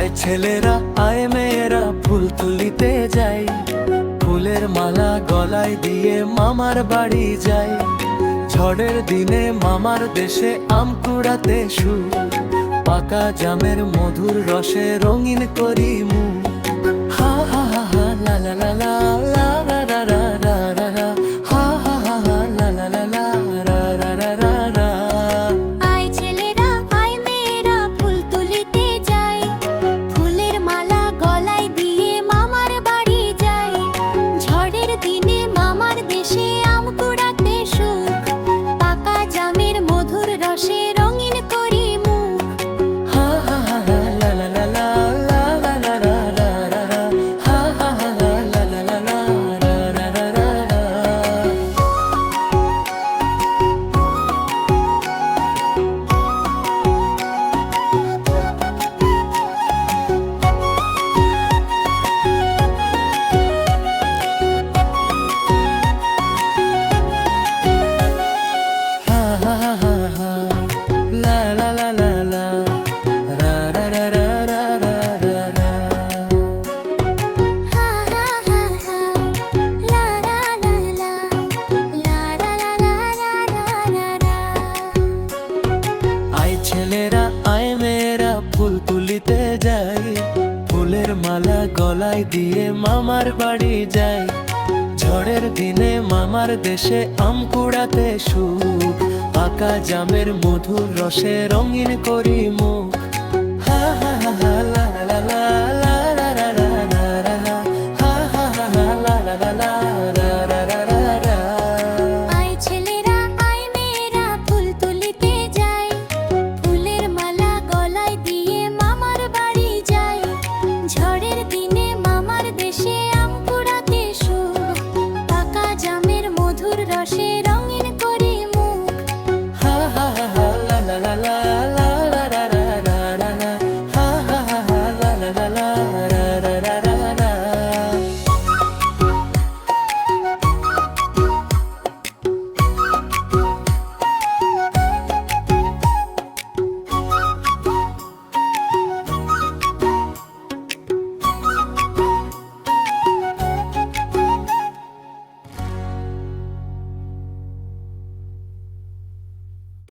আয় ছেলেরা আয় মেয়েরা ফুল তুলিতে যাই, ফুলের মালা গলায় দিয়ে মামার বাড়ি যাই। ঝড়ের দিনে মামার দেশে আম কুড়াতে সুর, পাকা জামের মধুর রসে রঙিন করি মুখ। হা হা হা হা লা লা লা লা লা রা রা রা রা রা রা, হা হা হা হা লা লা লা লা রা রা রা রা রা। আয় ছেলেরা আয় মেয়েরা ফুল তুলিতে যাই, ফুলের মালা গলায় দিয়ে মামার বাড়ি যাই। ঝড়ের দিনে মামার দেশে আম কুড়াতে সুখ, পাকা জামের মধুর রসে রঙিন করি মুখ। হা হা হা হা লা লা লা লা লা লা লা রা রা রা রা, হা হা হা হা লা লা লা লা রা রা রা রা রা। Ha ha ha ha ha, la la la la la, ra ra ra ra ra ra ra ra. হা হা হা হা লা লা লা লা, লা লা লা লা লা লা লা। আয় ছেলেরা আয় মেয়েরা ফুল তুলিতে যাই, ফুলের মালা গলায় দিয়ে মামার বাড়ি যাই। ঝড়ের দিনে মামার দেশে আম কুড়াতে সুখ, পাকা জামের মধুর রসে রঙিন করি মুখ।